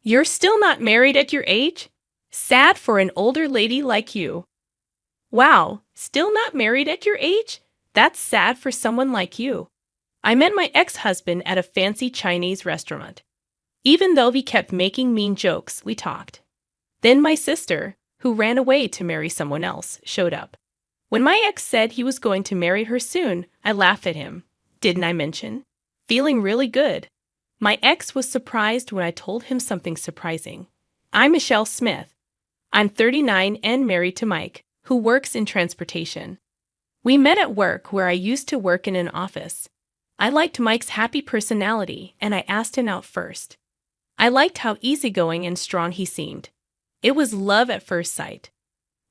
You're still not married at your age? Sad for an older lady like you. Wow, still not married at your age? That's sad for someone like you. I met my ex-husband at a fancy Chinese restaurant. Even though he kept making mean jokes, we talked. Then my sister, who ran away to marry someone else, showed up. When my ex said he was going to marry her soon, I laughed at him. Didn't I mention? Feeling really good. My ex was surprised when I told him something surprising. I'm Michelle Smith. I'm 39 and married to Mike, who works in transportation. We met at work where I used to work in an office. I liked Mike's happy personality, and I asked him out first. I liked how easygoing and strong he seemed. It was love at first sight.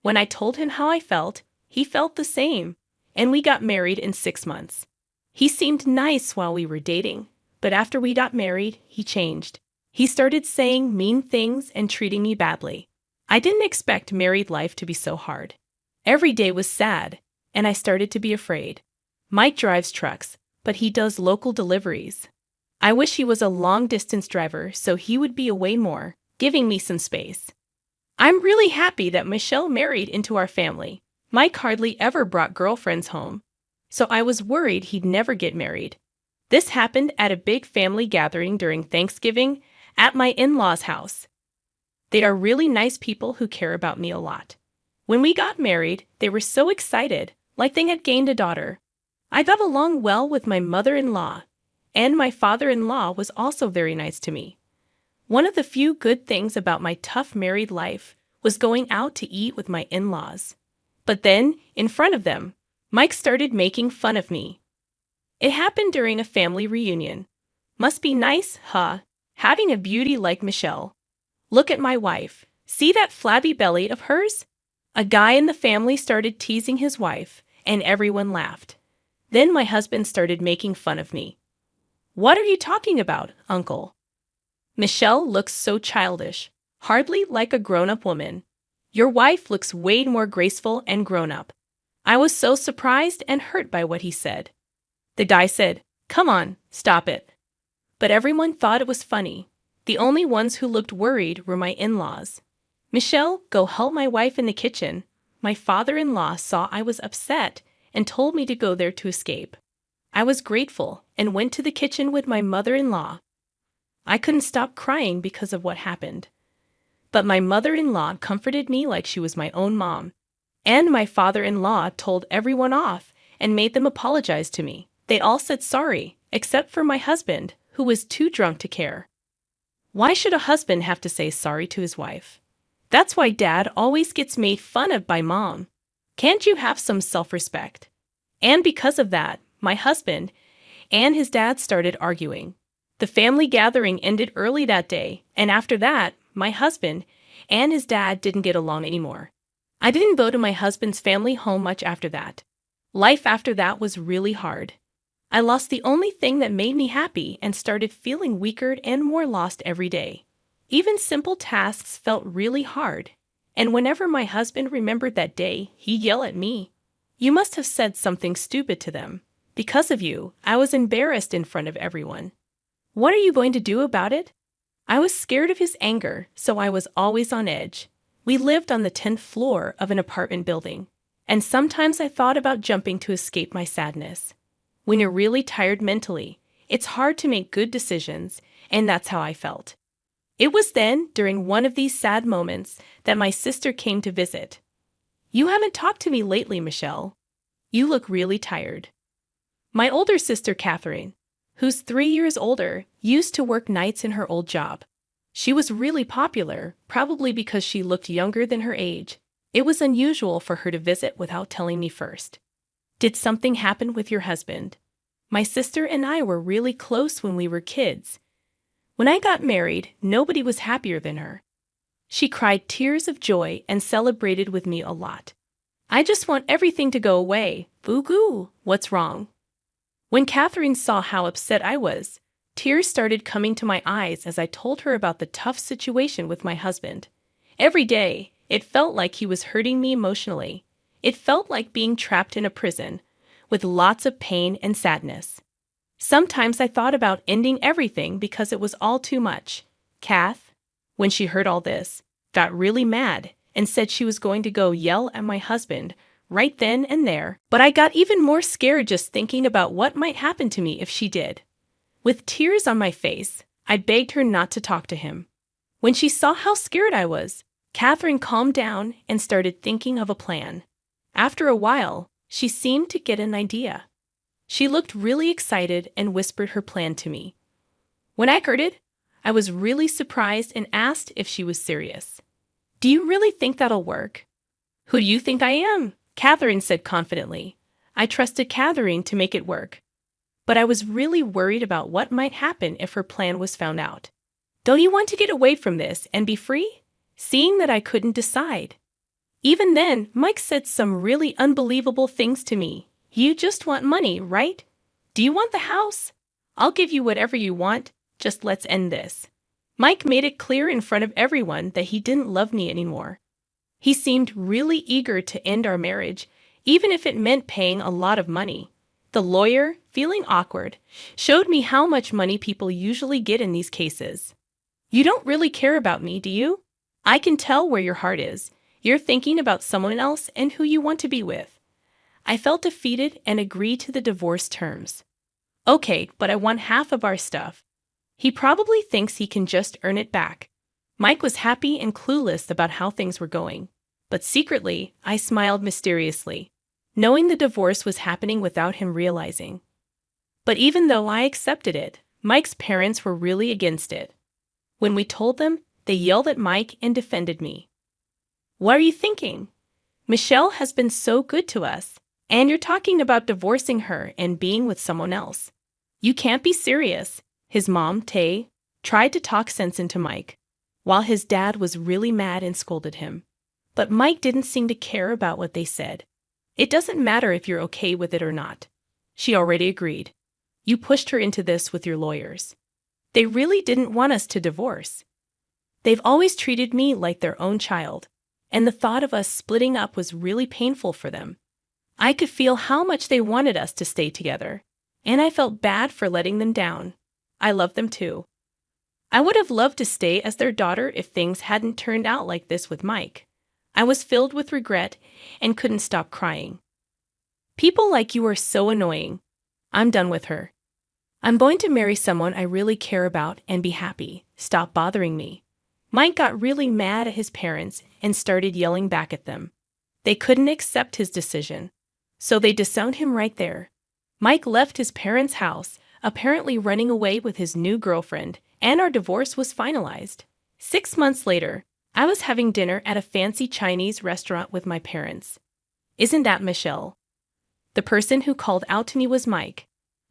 When I told him how I felt, he felt the same, and we got married in 6 months. He seemed nice while we were dating, but after we got married, he changed. He started saying mean things and treating me badly. I didn't expect married life to be so hard. Every day was sad, and I started to be afraid. Mike drives trucks, but he does local deliveries. I wish he was a long-distance driver so he would be away more, giving me some space. I'm really happy that Michelle married into our family. Mike hardly ever brought girlfriends home, so I was worried he'd never get married. This happened at a big family gathering during Thanksgiving at my in-laws' house. They are really nice people who care about me a lot. When we got married, they were so excited, like they had gained a daughter. I got along well with my mother-in-law, and my father-in-law was also very nice to me. One of the few good things about my tough married life was going out to eat with my in-laws. But then, in front of them, Mike started making fun of me. It happened during a family reunion. Must be nice, huh? Having a beauty like Michelle. Look at my wife. See that flabby belly of hers? A guy in the family started teasing his wife, and everyone laughed. Then my husband started making fun of me. What are you talking about, Uncle? Michelle looks so childish, hardly like a grown-up woman. Your wife looks way more graceful and grown-up. I was so surprised and hurt by what he said. The guy said, "Come on, stop it." But everyone thought it was funny. The only ones who looked worried were my in-laws. Michelle, go help my wife in the kitchen. My father-in-law saw I was upset and told me to go there to escape. I was grateful and went to the kitchen with my mother-in-law. I couldn't stop crying because of what happened. But my mother-in-law comforted me like she was my own mom. And my father-in-law told everyone off and made them apologize to me. They all said sorry, except for my husband, who was too drunk to care. Why should a husband have to say sorry to his wife? That's why Dad always gets made fun of by Mom. Can't you have some self-respect? And because of that, my husband and his dad started arguing. The family gathering ended early that day, and after that, my husband and his dad didn't get along anymore. I didn't go to my husband's family home much after that. Life after that was really hard. I lost the only thing that made me happy and started feeling weaker and more lost every day. Even simple tasks felt really hard, and whenever my husband remembered that day, he'd yell at me. You must have said something stupid to them. Because of you, I was embarrassed in front of everyone. What are you going to do about it? I was scared of his anger, so I was always on edge. We lived on the 10th floor of an apartment building, and sometimes I thought about jumping to escape my sadness. When you're really tired mentally, it's hard to make good decisions, and that's how I felt. It was then, during one of these sad moments, that my sister came to visit. You haven't talked to me lately, Michelle. You look really tired. My older sister, Catherine, who's 3 years older, used to work nights in her old job. She was really popular, probably because she looked younger than her age. It was unusual for her to visit without telling me first. Did something happen with your husband? My sister and I were really close when we were kids. When I got married, nobody was happier than her. She cried tears of joy and celebrated with me a lot. I just want everything to go away. Boo-goo, what's wrong? When Catherine saw how upset I was, tears started coming to my eyes as I told her about the tough situation with my husband. Every day, it felt like he was hurting me emotionally. It felt like being trapped in a prison, with lots of pain and sadness. Sometimes I thought about ending everything because it was all too much. Kath, when she heard all this, got really mad and said she was going to go yell at my husband right then and there. But I got even more scared just thinking about what might happen to me if she did. With tears on my face, I begged her not to talk to him. When she saw how scared I was, Catherine calmed down and started thinking of a plan. After a while, she seemed to get an idea. She looked really excited and whispered her plan to me. When I heard it, I was really surprised and asked if she was serious. "Do you really think that'll work?" "Who do you think I am?" Catherine said confidently. I trusted Catherine to make it work. But I was really worried about what might happen if her plan was found out. "Don't you want to get away from this and be free?" Seeing that I couldn't decide. Even then, Mike said some really unbelievable things to me. "You just want money, right? Do you want the house? I'll give you whatever you want. Just let's end this." Mike made it clear in front of everyone that he didn't love me anymore. He seemed really eager to end our marriage, even if it meant paying a lot of money. The lawyer, feeling awkward, showed me how much money people usually get in these cases. "You don't really care about me, do you? I can tell where your heart is. You're thinking about someone else and who you want to be with." I felt defeated and agreed to the divorce terms. "Okay, but I want half of our stuff." He probably thinks he can just earn it back. Mike was happy and clueless about how things were going. But secretly, I smiled mysteriously, knowing the divorce was happening without him realizing. But even though I accepted it, Mike's parents were really against it. When we told them, they yelled at Mike and defended me. "What are you thinking? Michelle has been so good to us, and you're talking about divorcing her and being with someone else. You can't be serious." His mom, Tay, tried to talk sense into Mike, while his dad was really mad and scolded him. But Mike didn't seem to care about what they said. "It doesn't matter if you're okay with it or not." She already agreed. "You pushed her into this with your lawyers. They really didn't want us to divorce. They've always treated me like their own child, and the thought of us splitting up was really painful for them. I could feel how much they wanted us to stay together, and I felt bad for letting them down. I love them too. I would have loved to stay as their daughter if things hadn't turned out like this with Mike." I was filled with regret and couldn't stop crying. "People like you are so annoying. I'm done with her. I'm going to marry someone I really care about and be happy. Stop bothering me." Mike got really mad at his parents and started yelling back at them. They couldn't accept his decision, so they disowned him right there. Mike left his parents' house, apparently running away with his new girlfriend, and our divorce was finalized. 6 months later, I was having dinner at a fancy Chinese restaurant with my parents. "Isn't that Michelle?" The person who called out to me was Mike.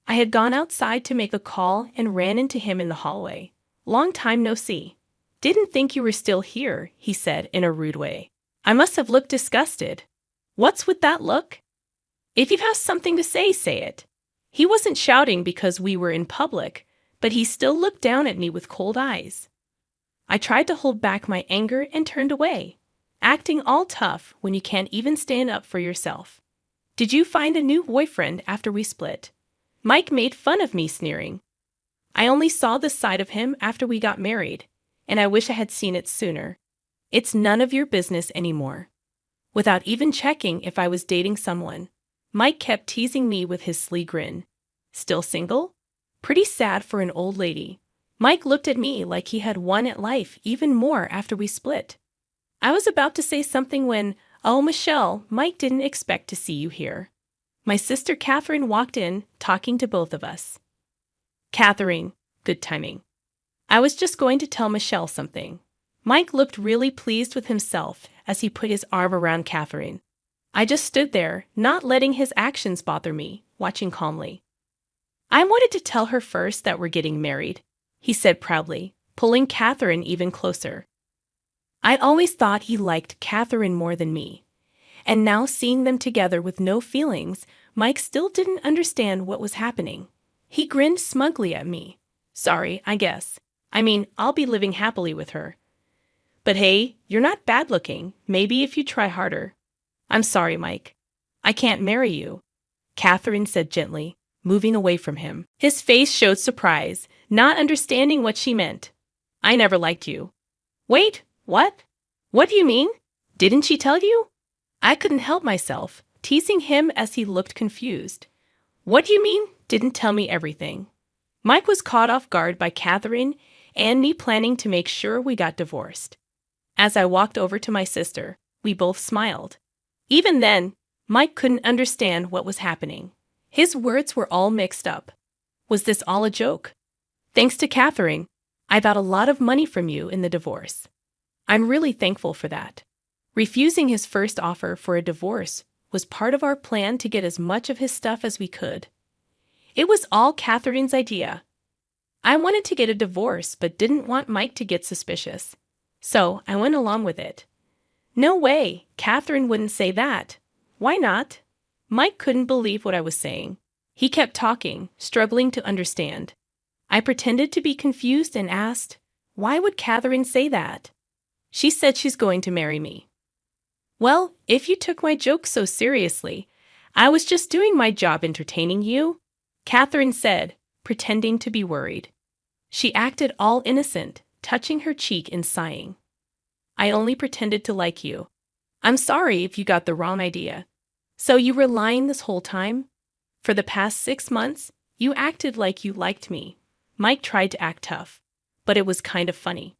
I had gone outside to make a call and ran into him in the hallway. "Long time no see." "Didn't think you were still here," he said in a rude way. I must have looked disgusted. "What's with that look? If you have something to say, say it." He wasn't shouting because we were in public, but he still looked down at me with cold eyes. I tried to hold back my anger and turned away, acting all tough when you can't even stand up for yourself. "Did you find a new boyfriend after we split?" Mike made fun of me, sneering. "I only saw this side of him after we got married, and I wish I had seen it sooner. It's none of your business anymore." Without even checking if I was dating someone, Mike kept teasing me with his sly grin. "Still single? Pretty sad for an old lady." Mike looked at me like he had won at life even more after we split. I was about to say something when, "Oh, Michelle, Mike didn't expect to see you here." My sister Catherine walked in, talking to both of us. "Catherine, good timing. I was just going to tell Michelle something." Mike looked really pleased with himself as he put his arm around Catherine. I just stood there, not letting his actions bother me, watching calmly. "I wanted to tell her first that we're getting married," he said proudly, pulling Catherine even closer. I'd always thought he liked Catherine more than me, and now seeing them together with no feelings, Mike still didn't understand what was happening. He grinned smugly at me. "Sorry, I guess. I mean, I'll be living happily with her. But hey, you're not bad looking, maybe if you try harder." "I'm sorry, Mike. I can't marry you," Catherine said gently, moving away from him. His face showed surprise, not understanding what she meant. "I never liked you." Wait, what? What do you mean? Didn't she tell you? I couldn't help myself, teasing him as he looked confused. What do you mean, didn't tell me everything? Mike was caught off guard by Catherine and me planning to make sure we got divorced. As I walked over to my sister, we both smiled. Even then, Mike couldn't understand what was happening. His words were all mixed up. Was this all a joke? Thanks to Catherine, I got a lot of money from you in the divorce. I'm really thankful for that. Refusing his first offer for a divorce was part of our plan to get as much of his stuff as we could. It was all Catherine's idea. I wanted to get a divorce but didn't want Mike to get suspicious. So I went along with it. No way, Catherine wouldn't say that. Why not? Mike couldn't believe what I was saying. He kept talking, struggling to understand. I pretended to be confused and asked, why would Catherine say that? She said she's going to marry me. Well, if you took my joke so seriously, I was just doing my job entertaining you, Catherine said, pretending to be worried. She acted all innocent, touching her cheek and sighing. I only pretended to like you. I'm sorry if you got the wrong idea. So you were lying this whole time? For the past 6 months, you acted like you liked me. Mike tried to act tough, but it was kind of funny.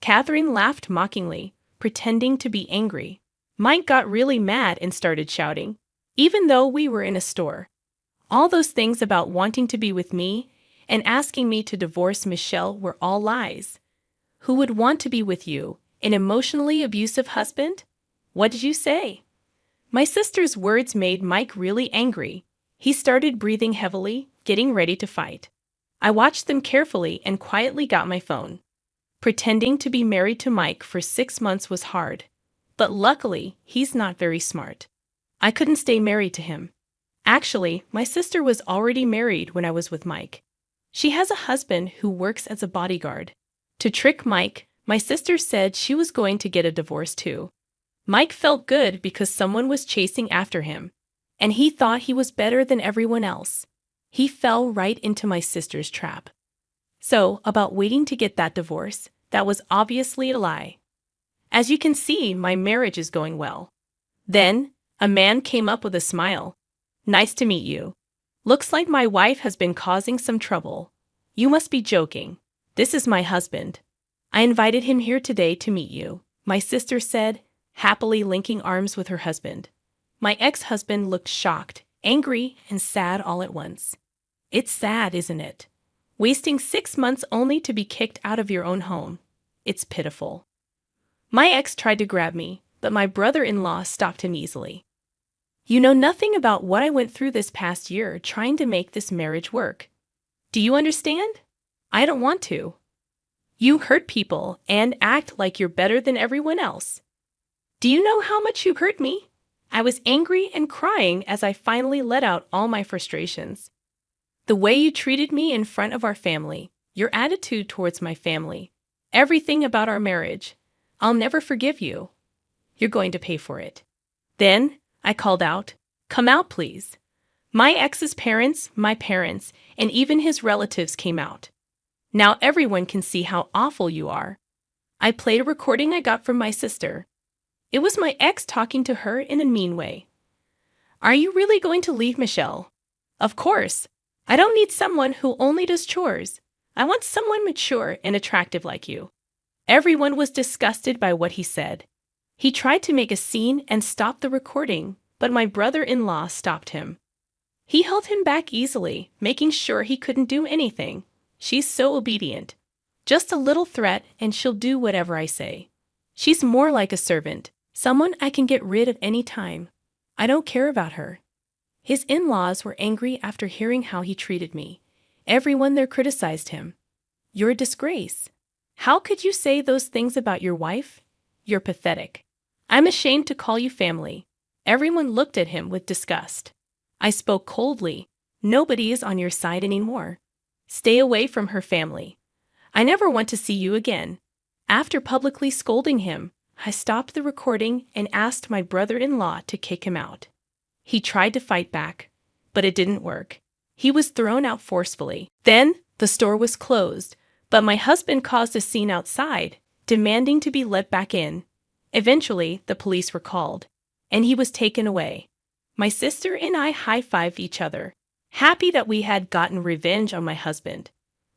Catherine laughed mockingly, pretending to be angry. Mike got really mad and started shouting, even though we were in a store. All those things about wanting to be with me and asking me to divorce Michelle were all lies. Who would want to be with you, an emotionally abusive husband? What did you say? My sister's words made Mike really angry. He started breathing heavily, getting ready to fight. I watched them carefully and quietly got my phone. Pretending to be married to Mike for 6 months was hard. But luckily, he's not very smart. I couldn't stay married to him. Actually, my sister was already married when I was with Mike. She has a husband who works as a bodyguard. To trick Mike, my sister said she was going to get a divorce too. Mike felt good because someone was chasing after him, and he thought he was better than everyone else. He fell right into my sister's trap. So, about waiting to get that divorce, that was obviously a lie. As you can see, my marriage is going well. Then, a man came up with a smile. Nice to meet you. Looks like my wife has been causing some trouble. You must be joking. This is my husband. I invited him here today to meet you, my sister said, happily linking arms with her husband. My ex-husband looked shocked, angry, and sad all at once. It's sad, isn't it? Wasting 6 months only to be kicked out of your own home. It's pitiful. My ex tried to grab me, but my brother-in-law stopped him easily. You know nothing about what I went through this past year trying to make this marriage work. Do you understand? I don't want to. You hurt people and act like you're better than everyone else. Do you know how much you hurt me? I was angry and crying as I finally let out all my frustrations. The way you treated me in front of our family, your attitude towards my family, everything about our marriage, I'll never forgive you. You're going to pay for it. Then, I called out, come out, please. My ex's parents, my parents, and even his relatives came out. Now everyone can see how awful you are. I played a recording I got from my sister. It was my ex talking to her in a mean way. Are you really going to leave Michelle? Of course. I don't need someone who only does chores. I want someone mature and attractive like you. Everyone was disgusted by what he said. He tried to make a scene and stop the recording, but my brother-in-law stopped him. He held him back easily, making sure he couldn't do anything. She's so obedient. Just a little threat and she'll do whatever I say. She's more like a servant, someone I can get rid of any time. I don't care about her. His in-laws were angry after hearing how he treated me. Everyone there criticized him. You're a disgrace. How could you say those things about your wife? You're pathetic. I'm ashamed to call you family. Everyone looked at him with disgust. I spoke coldly. Nobody is on your side anymore. Stay away from her family. I never want to see you again. After publicly scolding him, I stopped the recording and asked my brother-in-law to kick him out. He tried to fight back, but it didn't work. He was thrown out forcefully. Then, the store was closed, but my husband caused a scene outside, demanding to be let back in. Eventually, the police were called, and he was taken away. My sister and I high-fived each other, happy that we had gotten revenge on my husband.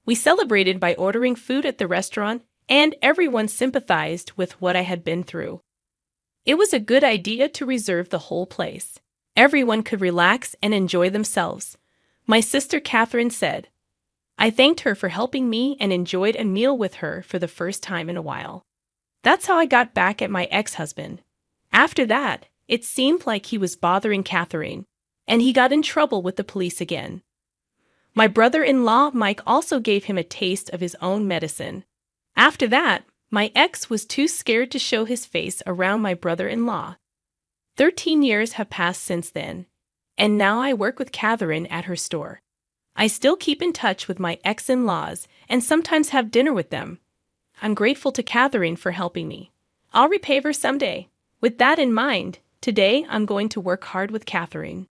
We celebrated by ordering food at the restaurant, and everyone sympathized with what I had been through. It was a good idea to reserve the whole place. Everyone could relax and enjoy themselves. My sister Catherine said. I thanked her for helping me and enjoyed a meal with her for the first time in a while. That's how I got back at my ex-husband. After that, it seemed like he was bothering Catherine, and he got in trouble with the police again. My brother-in-law Mike also gave him a taste of his own medicine. After that, my ex was too scared to show his face around my brother-in-law. 13 years have passed since then, and now I work with Catherine at her store. I still keep in touch with my ex-in-laws and sometimes have dinner with them. I'm grateful to Catherine for helping me. I'll repay her someday. With that in mind, today I'm going to work hard with Catherine.